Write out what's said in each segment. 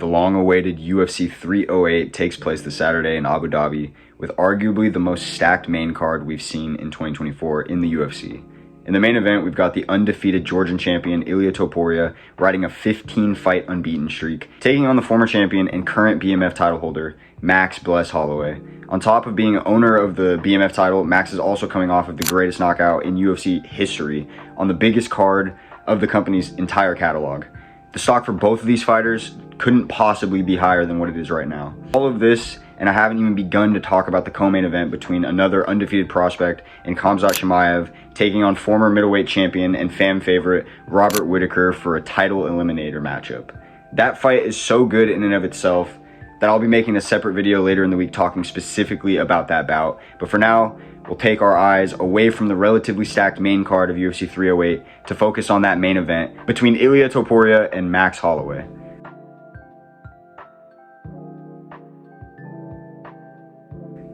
the long-awaited UFC 308 takes place this Saturday in Abu Dhabi, with arguably the most stacked main card we've seen in 2024 in the UFC. In the main event, we've got the undefeated Georgian champion Ilia Topuria riding a 15-fight unbeaten streak, taking on the former champion and current BMF title holder, Max Holloway. On top of being owner of the BMF title, Max is also coming off of the greatest knockout in UFC history on the biggest card of the company's entire catalog. The stock for both of these fighters couldn't possibly be higher than what it is right now. All of this, and I haven't even begun to talk about the co-main event between another undefeated prospect in Khamzat Chimaev taking on former middleweight champion and fan favorite Robert Whittaker for a title eliminator matchup. That fight is so good in and of itself that I'll be making a separate video later in the week talking specifically about that bout. But for now, we'll take our eyes away from the relatively stacked main card of UFC 308 to focus on that main event between Ilia Topuria and Max Holloway.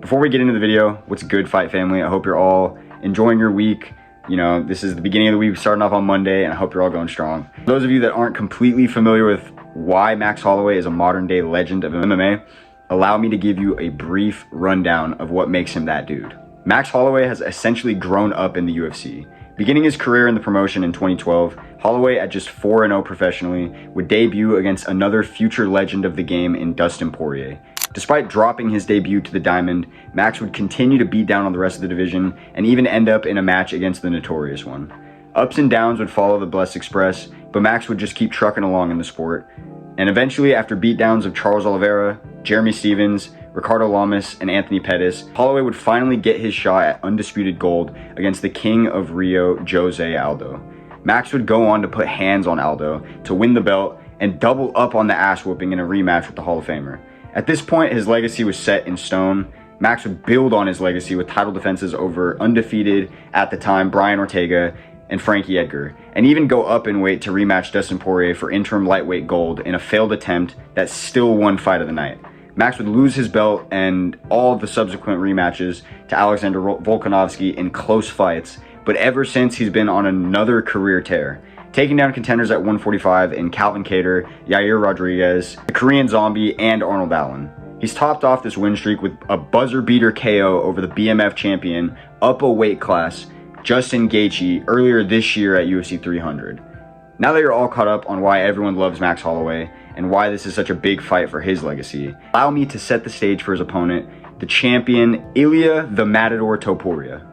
Before we get into the video, what's good, fight family? I hope you're all enjoying your week. You know, this is the beginning of the week, starting off on Monday, and I hope you're all going strong. For those of you that aren't completely familiar with why Max Holloway is a modern-day legend of MMA, allow me to give you a brief rundown of what makes him that dude. Max Holloway has essentially grown up in the UFC. Beginning his career in the promotion in 2012, Holloway, at just 4-0 professionally, would debut against another future legend of the game in Dustin Poirier. Despite dropping his debut to the Diamond, Max would continue to beat down on the rest of the division and even end up in a match against the Notorious One. Ups and downs would follow the Blessed Express, but Max would just keep trucking along in the sport. And eventually, after beatdowns of Charles Oliveira, Jeremy Stevens, Ricardo Lamas, and Anthony Pettis, Holloway would finally get his shot at undisputed gold against the King of Rio, Jose Aldo. Max would go on to put hands on Aldo to win the belt and double up on the ass whooping in a rematch with the Hall of Famer. At this point, his legacy was set in stone. Max would build on his legacy with title defenses over undefeated, at the time, Brian Ortega and Frankie Edgar, and even go up in weight to rematch Dustin Poirier for interim lightweight gold in a failed attempt that still won fight of the night. Max would lose his belt and all of the subsequent rematches to Alexander Volkanovski in close fights, but ever since he's been on another career tear, taking down contenders at 145 in Calvin Kattar, Yair Rodriguez, the Korean Zombie, and Arnold Allen. He's topped off this win streak with a buzzer beater KO over the BMF champion up a weight class, Justin Gaethje, earlier this year at UFC 300. Now that you're all caught up on why everyone loves Max Holloway and why this is such a big fight for his legacy, allow me to set the stage for his opponent, the champion Ilia the Matador Topuria.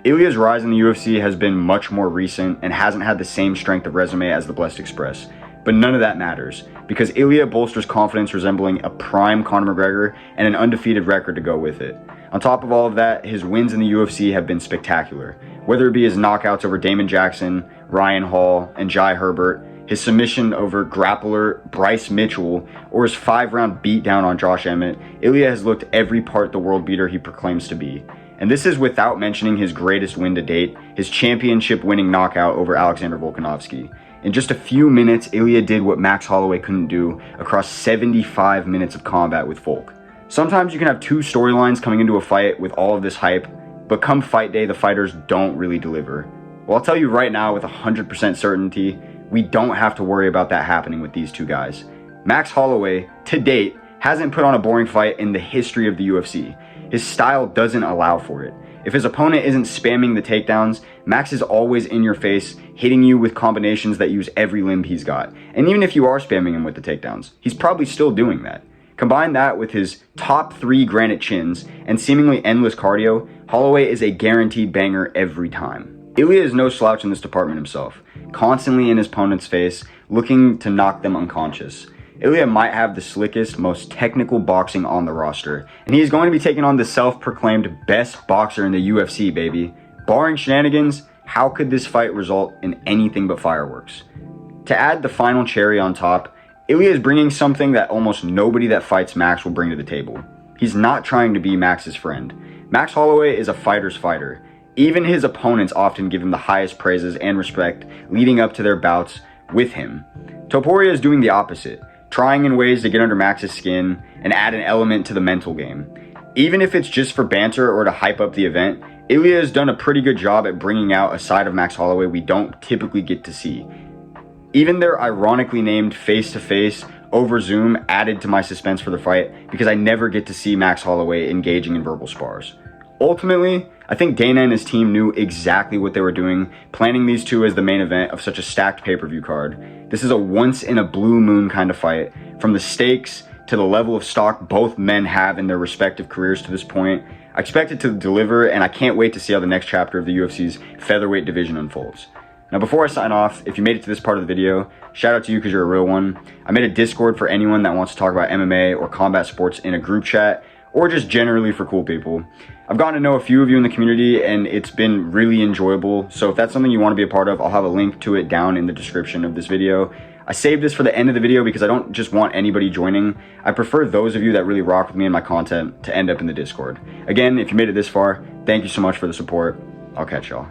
Ilia's rise in the UFC has been much more recent and hasn't had the same strength of resume as the Blessed Express, but none of that matters because Ilia bolsters confidence resembling a prime Conor McGregor and an undefeated record to go with it. On top of all of that, his wins in the UFC have been spectacular, whether it be his knockouts over Damon Jackson, Ryan Hall, and Jai Herbert, his submission over grappler Bryce Mitchell, or his 5-round beatdown on Josh Emmett. Ilia has looked every part the world beater he proclaims to be. And this is without mentioning his greatest win to date, his championship-winning knockout over Alexander Volkanovski. In just a few minutes, Ilia did what Max Holloway couldn't do across 75 minutes of combat with Volk. Sometimes you can have two storylines coming into a fight with all of this hype, but come fight day, the fighters don't really deliver. Well, I'll tell you right now with 100% certainty, we don't have to worry about that happening with these two guys. Max Holloway, to date, hasn't put on a boring fight in the history of the UFC. His style doesn't allow for it. If his opponent isn't spamming the takedowns, Max is always in your face, hitting you with combinations that use every limb he's got. And even if you are spamming him with the takedowns, he's probably still doing that. Combine that with his top 3 granite chins and seemingly endless cardio, Holloway is a guaranteed banger every time. Ilia is no slouch in this department himself, constantly in his opponent's face, looking to knock them unconscious. Ilia might have the slickest, most technical boxing on the roster, and he is going to be taking on the self-proclaimed best boxer in the UFC, baby. Barring shenanigans, how could this fight result in anything but fireworks? To add the final cherry on top, Ilia is bringing something that almost nobody that fights Max will bring to the table. He's not trying to be Max's friend. Max Holloway is a fighter's fighter. Even his opponents often give him the highest praises and respect leading up to their bouts with him. Topuria is doing the opposite, trying in ways to get under Max's skin and add an element to the mental game. Even if it's just for banter or to hype up the event, Ilia has done a pretty good job at bringing out a side of Max Holloway we don't typically get to see. Even their ironically named face-to-face over Zoom added to my suspense for the fight because I never get to see Max Holloway engaging in verbal spars. Ultimately, I think Dana and his team knew exactly what they were doing, planning these two as the main event of such a stacked pay-per-view card. This is a once-in-a-blue-moon kind of fight. From the stakes to the level of stock both men have in their respective careers to this point, I expect it to deliver, and I can't wait to see how the next chapter of the UFC's featherweight division unfolds. Now, before I sign off, if you made it to this part of the video, shout out to you because you're a real one. I made a Discord for anyone that wants to talk about MMA or combat sports in a group chat, or just generally for cool people. I've gotten to know a few of you in the community, and it's been really enjoyable. So if that's something you want to be a part of, I'll have a link to it down in the description of this video. I saved this for the end of the video because I don't just want anybody joining. I prefer those of you that really rock with me and my content to end up in the Discord. Again, if you made it this far, thank you so much for the support. I'll catch y'all.